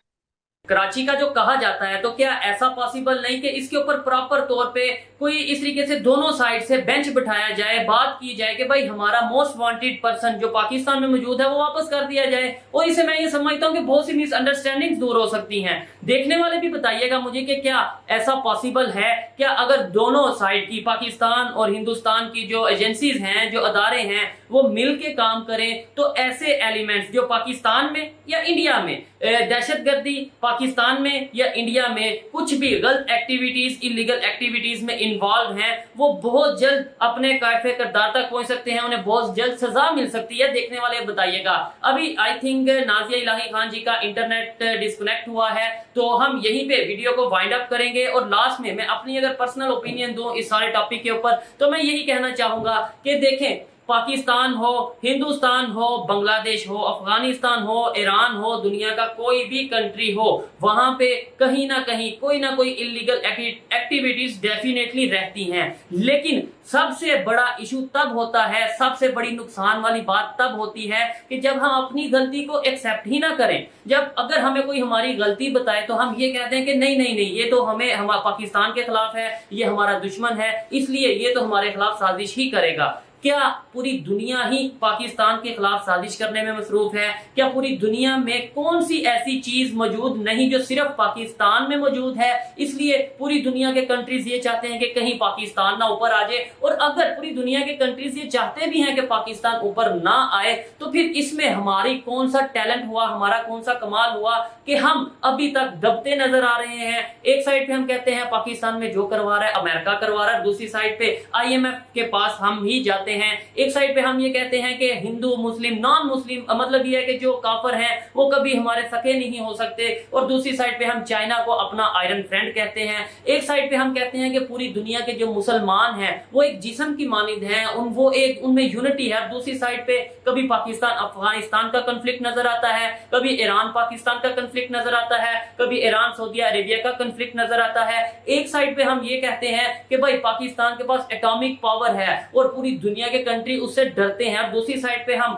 C: कराची का जो कहा जाता है, तो क्या ऐसा पॉसिबल नहीं कि इसके ऊपर प्रॉपर तौर पे कोई इस तरीके से दोनों साइड से बेंच बिठाया जाए, बात की जाए कि भाई हमारा मोस्ट वांटेड पर्सन जो पाकिस्तान में मौजूद है वो वापस कर दिया जाए। और इसे मैं ये समझता हूं कि बहुत सी मिसअंडरस्टैंडिंग्स दूर हो सकती हैं। देखने वाले भी बताइएगा मुझे कि क्या ऐसा पॉसिबल है, क्या अगर दोनों साइड की, पाकिस्तान और हिंदुस्तान की जो एजेंसीज हैं, जो अदारे हैं, वो मिल के काम करें तो ऐसे एलिमेंट्स जो पाकिस्तान में या इंडिया में दहशतगर्दी, पाकिस्तान में या इंडिया में कुछ भी गलत एक्टिविटीज, इलीगल एक्टिविटीज में इन्वॉल्व हैं, वो बहुत जल्द अपने कायफे किरदार तक पहुंच सकते हैं, उन्हें बहुत जल्द सजा मिल सकती है। देखने वाले बताइएगा। अभी आई थिंक नाजिया इलाही खान जी का इंटरनेट डिस्कनेक्ट हुआ है, तो हम यहीं पे वीडियो को वाइंड अप करेंगे। और लास्ट में मैं अपनी अगर पर्सनल ओपिनियन दूं इस सारे टॉपिक के ऊपर, तो मैं यही कहना चाहूंगा कि देखें, पाकिस्तान हो, हिंदुस्तान हो, बांग्लादेश हो, अफगानिस्तान हो, ईरान हो, दुनिया का कोई भी कंट्री हो, वहां पे कहीं ना कहीं कोई ना कोई इलीगल एक्टिविटीज डेफिनेटली रहती हैं। लेकिन सबसे बड़ा इशू तब होता है, सबसे बड़ी नुकसान वाली बात तब होती है कि जब हम अपनी गलती को एक्सेप्ट ही ना करें। जब अगर हमें कोई हमारी गलती बताए तो हम ये कहते हैं कि नहीं नहीं नहीं, ये तो हम पाकिस्तान के खिलाफ है, ये हमारा दुश्मन है, इसलिए ये तो हमारे खिलाफ साजिश ही करेगा। क्या पूरी दुनिया ही पाकिस्तान के खिलाफ साजिश करने में मसरूफ है? क्या पूरी दुनिया में कौन सी ऐसी चीज मौजूद नहीं जो सिर्फ पाकिस्तान में मौजूद है? इसलिए पूरी दुनिया के कंट्रीज ये चाहते हैं कि कहीं पाकिस्तान ना ऊपर आ जाए। और अगर पूरी दुनिया के कंट्रीज ये चाहते भी हैं कि पाकिस्तान ऊपर ना आए, तो फिर इसमें हमारी कौन सा टैलेंट हुआ, हमारा कौन सा कमाल हुआ कि हम अभी तक दबते नजर आ रहे हैं। एक साइड पे हम कहते हैं पाकिस्तान में जो करवा रहा है अमेरिका करवा रहा है, दूसरी साइड पे IMF के पास हम ही जाते हैं। एक साइड पे हम ये कहते हैं कि हिंदू, मुस्लिम, नॉन मुस्लिम, मतलब ये है कि जो काफिर हैं वो कभी हमारे सके नहीं हो सकते। और दूसरी साइड पे हम चाइना को अपना आयरन फ्रेंड कहते हैं। एक साइड पे हम कहते हैं कि पूरी दुनिया के जो मुसलमान हैं वो एक जिस्म की मानिंद हैं, उनमें यूनिटी है। दूसरी साइड पे कभी पाकिस्तान अफगानिस्तान का कंफ्लिक्ट नजर आता है, कभी ईरान पाकिस्तान का कंफ्लिक्ट नजर आता है, कभी ईरान सऊदी अरेबिया का कंफ्लिक्ट नजर आता है। एक साइड पे हम ये कहते हैं कि भाई पाकिस्तान के पास एटॉमिक पावर है और पूरी दुनिया के कंट्री उससे डरते हैं। दूसरी साइड पे हम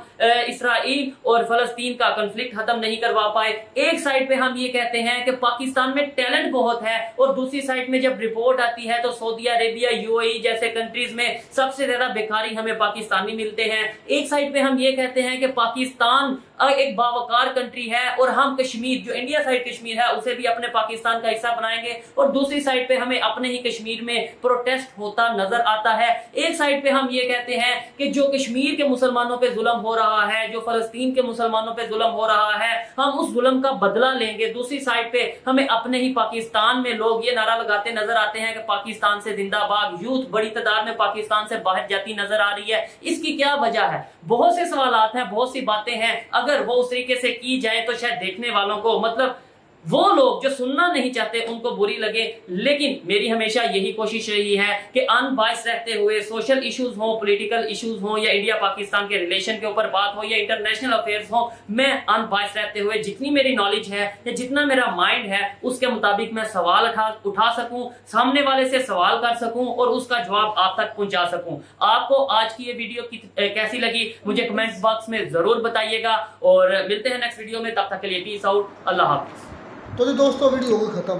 C: इसराइल और फलस्तीन का कंफ्लिक्ट खत्म नहीं करवा पाए। एक साइड पे हम ये कहते हैं कि पाकिस्तान में टैलेंट बहुत है, और दूसरी साइड में जब रिपोर्ट आती है तो सऊदी अरेबिया, UAE जैसे कंट्रीज में सबसे ज्यादा बेकारी हमें पाकिस्तानी मिलते हैं। एक साइड पे हम ये कहते हैं कि पाकिस्तान एक बावकार कंट्री है और हम कश्मीर, जो इंडिया साइड कश्मीर है, उसे भी अपने पाकिस्तान का हिस्सा बनाएंगे। और दूसरी साइड पे हमें अपने ही कश्मीर में प्रोटेस्ट होता नजर आता है। एक साइड पे हम ये कहते हैं कि जो कश्मीर के मुसलमानों पे जुल्म हो रहा है, जो फलस्तीन के मुसलमानों पे जुल्म हो रहा है, हम उस जुल्म का बदला लेंगे। दूसरी साइड पे हमें अपने ही पाकिस्तान में लोग ये नारा लगाते नजर आते हैं कि पाकिस्तान से जिंदाबाद। यूथ बड़ी तादाद में पाकिस्तान से बाहर जाती नजर आ रही है। इसकी क्या वजह है? बहुत से सवालात हैं, बहुत सी बातें हैं। अगर वो उस तरीके से की जाए तो शायद देखने वालों को, मतलब वो लोग जो सुनना नहीं चाहते उनको बुरी लगे। लेकिन मेरी हमेशा यही कोशिश रही है कि अनबायस्ड रहते हुए, सोशल इश्यूज हो, पॉलिटिकल इश्यूज हो, या इंडिया पाकिस्तान के रिलेशन के ऊपर बात हो, या इंटरनेशनल अफेयर्स हो, मैं अनबायस्ड रहते हुए जितनी मेरी नॉलेज है या जितना मेरा माइंड है उसके मुताबिक मैं सवाल उठा सकूं, सामने वाले से सवाल कर सकूं और उसका जवाब आप तक पहुंचा सकूं। आपको आज की ये वीडियो कैसी लगी मुझे कमेंट बॉक्स में जरूर बताइएगा, और मिलते हैं नेक्स्ट वीडियो में। तब तक के लिए पीस आउट, अल्लाह हाफिज।
A: तो जी दोस्तों, वीडियो हो गई ख़त्म।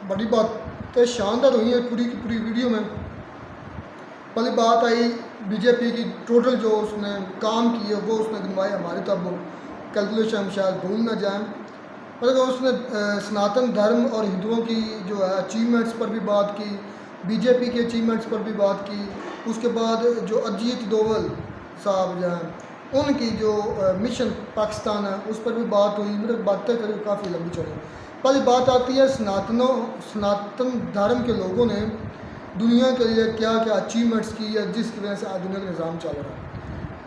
A: बड़ी बात शानदार हुई है पूरी की पूरी वीडियो में। पहली बात आई बीजेपी की, टोटल जो उसने काम किए वो उसने गिनवाए। हमारे तो अब कैलकुलेशन हम शायद भूल ना जाएं। मतलब उसने सनातन धर्म और हिंदुओं की जो है अचीवमेंट्स पर भी बात की, बीजेपी के अचीवमेंट्स पर भी बात की। उसके बाद जो अजीत डोवल साहब जो हैं उनकी जो मिशन पाकिस्तान है उस पर भी बात हुई। मतलब बातें करी काफ़ी लंबी चली। पहली बात आती है सनातन धर्म के लोगों ने दुनिया के लिए क्या क्या अचीवमेंट्स की है जिसकी वजह से आज दुनिया का निज़ाम चल रहा है।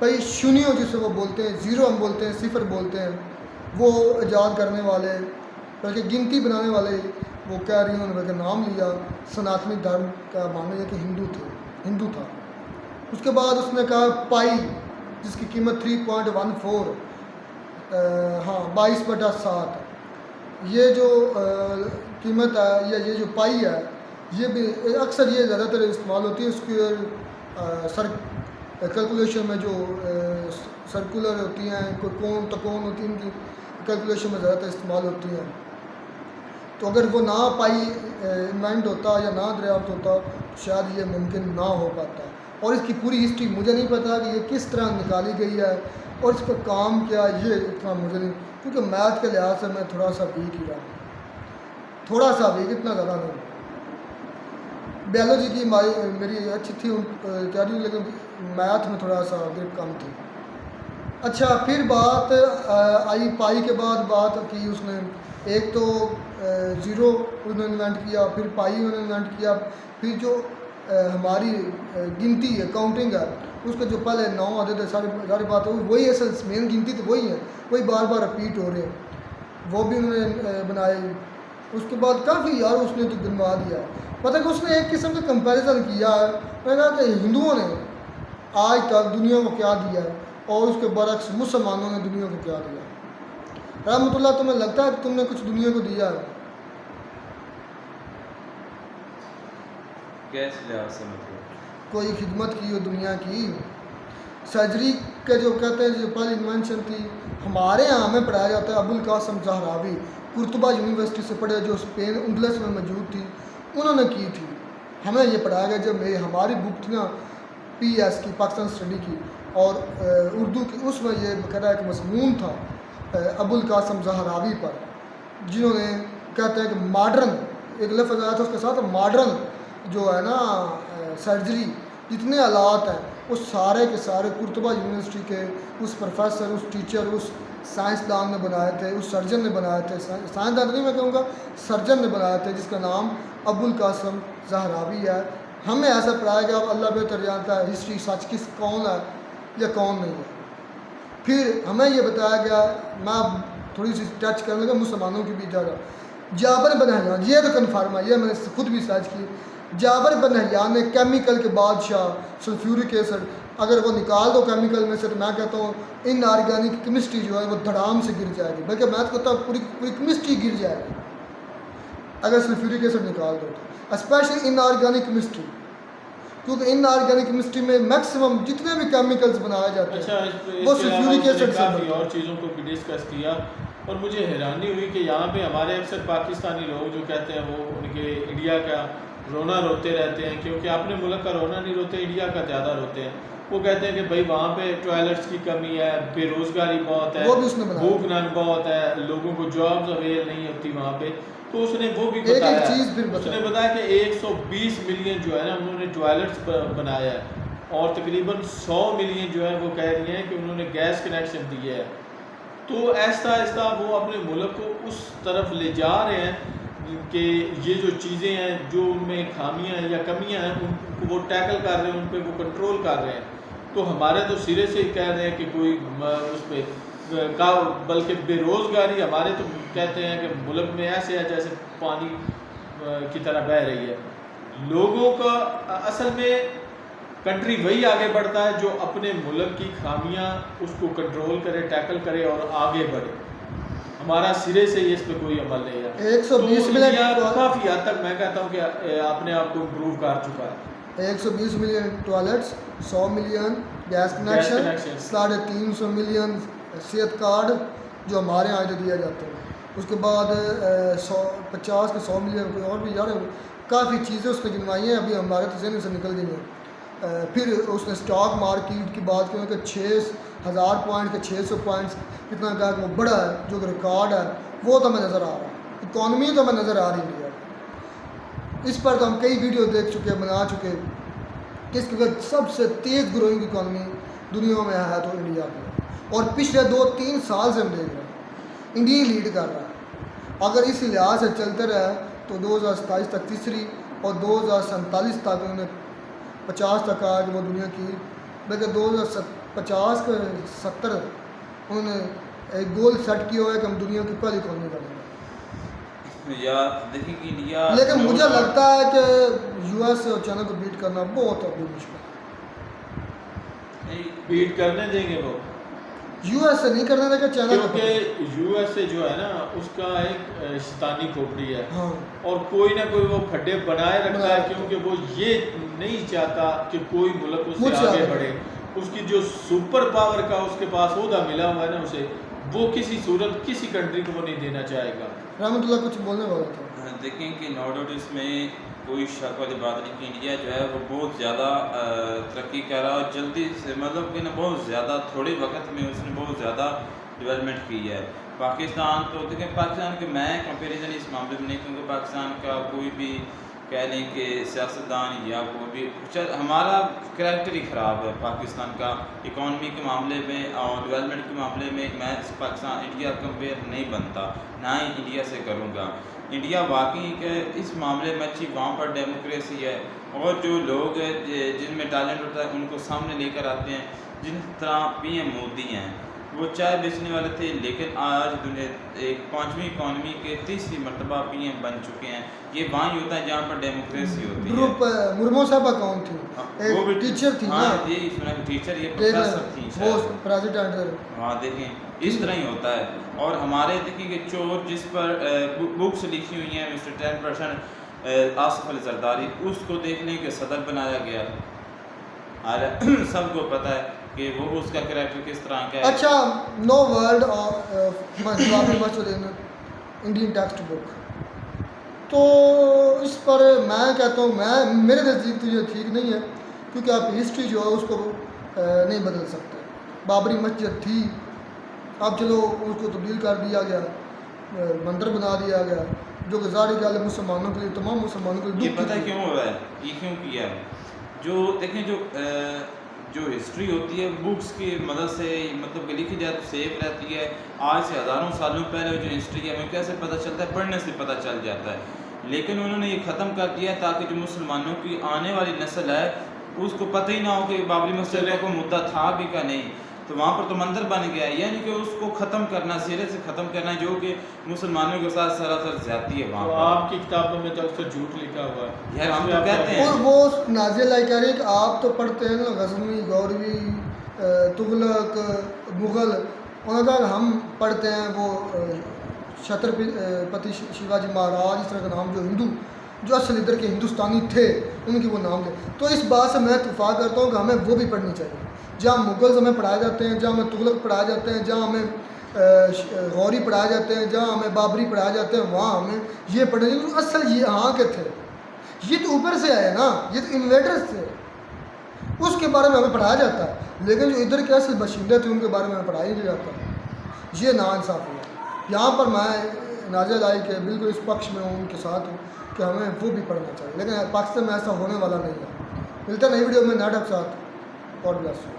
A: भाई शून्यों जिसे वो बोलते हैं, ज़ीरो हम बोलते हैं, सिफर बोलते हैं, वो ईजाद करने वाले, बल्कि गिनती बनाने वाले वो कह रही हैं, उन्होंने नाम लिया सनातनी धर्म का, मानना कि हिंदू था। उसके बाद उसने कहा पाई, जिसकी कीमत 3.14 22/7, ये जो कीमत है या ये जो पाई है, ये भी अक्सर ये ज़्यादातर इस्तेमाल होती है उसकी कैलकुलेशन में, जो सर्कुलर होती हैं, कोई कोण तकोण होती हैं, इनकी कैलकुलेशन में ज़्यादातर इस्तेमाल होती हैं। तो अगर वो ना पाई इन्वेंट होता या ना दरियाफ्त होता तो शायद ये मुमकिन ना हो पाता। और इसकी पूरी हिस्ट्री मुझे नहीं पता कि ये किस तरह निकाली गई है और इस पर काम क्या, ये इतना मुझे नहीं, क्योंकि मैथ के लिहाज से मैं थोड़ा सा वीक ही रहा, थोड़ा सा वीक, इतना ज़्यादा नहीं। बायोलॉजी की मेरी अच्छी थी तैयारी, लेकिन मैथ में थोड़ा सा ग्रिप कम थी। अच्छा, फिर बात आई पाई के बाद बात की उसने, एक तो ज़ीरो उन्होंने इन्वेंट किया, फिर पाई उन्होंने इन्वेंट किया, फिर जो हमारी गिनती है, काउंटिंग है, उसके जो पहले 9 आते थे, सारी बातें वही असल मेन गिनती तो वही है, वही बार बार रिपीट हो रहे हैं, वो भी उन्होंने बनाए। उसके बाद काफ़ी यार उसने तो गिनवा दिया। पता कि उसने एक किस्म का कंपैरिजन किया है, मैंने कहा कि हिंदुओं ने आज तक दुनिया को क्या दिया है और उसके बरक्स मुसलमानों ने दुनिया को क्या दिया। रहमतुल्लाह, तुम्हें लगता है कि तुमने कुछ दुनिया को दिया है?
F: कैसे लिहाज से मतलब
A: कोई खिदमत की हो दुनिया की? सर्जरी के जो कहते हैं जो पहली इन्वेंशन थी, हमारे यहाँ में पढ़ाया जाता है अबुल कासम ज़हरावी, कुर्तुबा यूनिवर्सिटी से पढ़े, जो स्पेन उंडलस में मौजूद थी, उन्होंने की थी। हमें ये पढ़ाया गया जब हमारी बुक थी ना PS की, पाकिस्तान स्टडी की, और उर्दू की, उसमें ये बकायदा एक मज़मून था अबुल कासम ज़हरावी पर, जिन्होंने कहते हैं कि मॉडर्न, एक लफ्ज़ आया था उसके साथ, मॉडर्न जो है ना सर्जरी, जितने आलात हैं वो सारे के सारे कुर्तुबा यूनिवर्सिटी के उस प्रोफेसर, उस टीचर, उस साइंसदान ने बनाए थे, उस सर्जन ने बनाए थे। साइंसदान नहीं मैं कहूँगा, सर्जन ने बनाए थे, जिसका नाम अबुल कासम ज़हरावी है। हमें ऐसा पढ़ाया गया, अब अल्लाह बेहतर जानता है हिस्ट्री सच किस कौन है या कौन नहीं है। फिर हमें ये बताया गया, मैं थोड़ी सी टच करने लगा मुसलमानों की भी जगह, जाबर बन हयान, ये तो कन्फर्म है, ये मैंने खुद भी सर्च की, जाबर बन हयान ने केमिकल के बादशाह सल्फ्यूरिक एसिड, अगर वो निकाल दो केमिकल में से, तो मैं कहता हूँ इनऑर्गेनिक केमिस्ट्री जो है वो धड़ाम से गिर जाएगी, बल्कि मैं तो कहता हूँ पूरी केमिस्ट्री गिर जाएगी अगर सल्फ्यूरिक एसिड निकाल दो तो, स्पेशली इनऑर्गेनिक केमिस्ट्री, क्योंकि इनऑर्गेनिक केमिस्ट्री में मैक्सिमम जितने भी केमिकल्स बनाए जाते हैं वो सल्फ्यूरिक एसिड से
F: काफ़ी और चीज़ों को भी डिस्कस किया, और मुझे हैरानी हुई कि यहाँ पे हमारे अक्सर पाकिस्तानी लोग जो कहते हैं वो उनके इंडिया का रोना रोते रहते हैं, क्योंकि अपने मुल्क का रोना नहीं रोते, इंडिया का ज़्यादा रोते हैं। वो कहते हैं कि भाई वहाँ पे टॉयलेट्स की कमी है, बेरोज़गारी बहुत है, भूख नंग बहुत है, लोगों को जॉब्स अवेल नहीं होती वहाँ पे। तो उसने वो भी बताया, उसने बताया कि 120 मिलियन जो है ना उन्होंने टॉयलेट्स बनाया है, और तकरीबन 100 मिलियन जो है वो कह रही हैं कि उन्होंने गैस कनेक्शन दिए है। तो ऐसा ऐसा वो अपने मुल्क को उस तरफ ले जा रहे हैं कि ये जो चीज़ें हैं, जो उनमें खामियां हैं या कमियां हैं, उनको वो टैकल कर रहे हैं, उन पर वो कंट्रोल कर रहे हैं। तो हमारे तो सिरे से ही कह रहे हैं कि कोई उस पर का, बल्कि बेरोज़गारी हमारे तो कहते हैं कि मुल्क में ऐसे है जैसे पानी की तरह बह रही है। लोगों का असल में कंट्री वही आगे बढ़ता है जो अपने मुल्क की खामियां उसको कंट्रोल करे, टैकल करे और आगे बढ़े। हमारा सिरे से इस पे कोई अमल नहीं है।
A: 120
F: मिलियन काफ़ी हद तक मैं कहता हूँ कि अपने आप को इम्प्रूव कर चुका है।
A: 120 million toilets, 100 million gas connection, 350 million सेहत कार्ड जो हमारे यहाँ जो दिए जाते हैं, उसके बाद 50 के 100 मिलियन कोई और भी यार काफ़ी चीज़ें उसको गिनवाई हैं, अभी हमारे तो जहन से निकल गई हैं। फिर उसने स्टॉक मार्केट की बात की कि 6000 पॉइंट के 600 पॉइंट्स कितना क्या वो बड़ा है, जो रिकॉर्ड है वो तो हमें नज़र आ रहा है, इकॉनमी तो हमें नज़र आ रही है। इस पर तो हम कई वीडियो देख चुके, बना चुके कि इसके बाद सबसे तेज़ ग्रोइंग इकॉनमी दुनिया में है तो इंडिया की, और पिछले 2-3 साल से हम देख रहे हैं इंडिया लीड कर रहा है। अगर इस लिहाज से चलते रहे तो 2027 तक तीसरी और 2047 तक उन्होंने 50 तक आया कि वो दुनिया की, बल्कि 2050 के 70 उन्होंने एक गोल सेट किया हुआ है कि हम दुनिया की पहली इकॉनमी बनेंगे।
F: या देखिए कि इंडिया,
A: लेकिन मुझे लगता है कि US और चाइना को बीट करना बहुत अभी मुश्किल है।
F: बीट करने देंगे वो,
A: US से नहीं करने देंगे चाइना को,
F: क्योंकि USA जो है ना उसका एक शैतानी खोपड़ी है।
A: हाँ।
F: और कोई ना कोई वो खड्डे बनाए रखता है, क्योंकि वो ये नहीं चाहता कि कोई मुल्क उससे आगे बढ़े। उसकी जो सुपर पावर का उसके पास ओहदा मिला हुआ है ना उसे, वो किसी सूरत किसी कंट्री को वो नहीं देना चाहेगा।
A: रहमतुल्लाह कुछ बोलने वाला था।
G: देखें कि नो डाउट इसमें कोई शक वाली बात नहीं कि इंडिया जो है वो बहुत ज़्यादा तरक्की कर रहा है और जल्दी से मतलब कि ना बहुत ज़्यादा थोड़े वक्त में उसने बहुत ज़्यादा डेवलपमेंट की है। पाकिस्तान तो देखें पाकिस्तान के मैं कंपैरिजन इस मामले में नहीं, क्योंकि पाकिस्तान का कोई भी कह लें कि सियासतदान या कोई भी हमारा करैक्टर ही ख़राब है पाकिस्तान का इकॉनमी के मामले में और डेवलपमेंट के मामले में। मैं पाकिस्तान इंडिया कंपेयर नहीं बनता, ना ही इंडिया से करूँगा। इंडिया वाकई के इस मामले में अच्छी, वहाँ पर डेमोक्रेसी है और जो लोग जिनमें टैलेंट होता है उनको सामने लेकर आते हैं। जिन तरह PM मोदी हैं, वो चाय बेचने वाले थे लेकिन आज दुनिया एक 5वीं इकॉनमी के 30वीं मरतबा PM बन चुके हैं। ये वहाँ ही होता है जहाँ पर डेमोक्रेसी होती है।
A: ग्रुप मुर्मू साहबा कौन थी?
G: वो भी
A: टीचर थी ना?
G: हाँ, ये इसमें टीचर, ये प्रोफेसर थी
A: वो प्रेसिडेंट।
G: हाँ देखें इस तरह ही होता है। और हमारे देखिए कि चोर जिस पर बुक्स लिखी हुई हैं मिस्टर 10% आसिफ अली जरदारी, उसको देखने के सदर बनाया गया। सबको पता है कि वो उसका कैरेक्टर किस तरह का है।
A: अच्छा, नो वर्ल्ड और इंडियन टेक्स्ट बुक, तो इस पर मैं कहता हूँ मेरे नज़दीक तो ये ठीक नहीं है, क्योंकि आप हिस्ट्री जो है उसको नहीं बदल सकते। बाबरी मस्जिद थी, अब चलो उसको तब्दील कर दिया गया, मंदिर बना दिया गया, जो कि ज़ाहिर गल मुसलमानों के लिए, तमाम मुसलमानों के लिए।
G: ये पता है क्यों हो रहा है, ये क्यों किया है? जो देखें जो हिस्ट्री होती है बुक्स की मदद से मतलब कि लिखी जाए तो सेफ रहती है। आज से हज़ारों सालों पहले जो हिस्ट्री है हमें कैसे पता चलता है? पढ़ने से पता चल जाता है। लेकिन उन्होंने ये ख़त्म कर दिया ताकि जो मुसलमानों की आने वाली नस्ल है उसको पता ही ना हो कि बाबरी मस्जिद का कोई मुद्दा था भी का नहीं। तो वहाँ पर तो मंदिर बन गया है, यानी कि उसको ख़त्म करना, सिरे से ख़त्म करना, जो कि मुसलमानों के साथ सरासर ज़्यादती है। वहाँ
F: तो
G: पर
F: आपकी किताबों में तो अक्सर झूठ लिखा हुआ है
G: यार, हम तो कहते हैं।
A: और वो नाज़िया लाई कह रही है कि आप तो पढ़ते हैं ना गज़नवी, गौरवी, तुगलक, मुग़ल, और हम पढ़ते हैं वो छत्रपति शिवाजी महाराज, इस तरह का नाम जो हिंदू जो असल इधर के हिंदुस्तानी थे उनकी वो नाम थे। तो इस बात से मैं इत्तेफाक करता हूँ कि हमें वो भी पढ़नी चाहिए। जहाँ मुग़ल्स हमें पढ़ाए जाते हैं, जहाँ हमें तुगलक पढ़ाए जाते हैं, जहाँ हमें गौरी पढ़ाए जाते हैं, जहाँ हमें बाबरी पढ़ाए जाते हैं, वहाँ हमें ये पढ़ना चाहिए। तो असल ये यहाँ के थे, ये तो ऊपर से आए ना, ये तो इन्वेडर्स थे, उसके बारे में हमें पढ़ाया जाता है। लेकिन जो इधर के असल बाशिंदे थे उनके बारे में हमें पढ़ाया नहीं जाता। ये नाइंसाफ़ी है। यहाँ पर मैं नाज़िया लाई के बिल्कुल इस पक्ष में हूँ, उनके साथ हूँ कि हमें वो भी पढ़ना चाहिए। लेकिन पाकिस्तान में ऐसा होने वाला नहीं है। मिलता नई वीडियो में नाटक साथ। God bless you.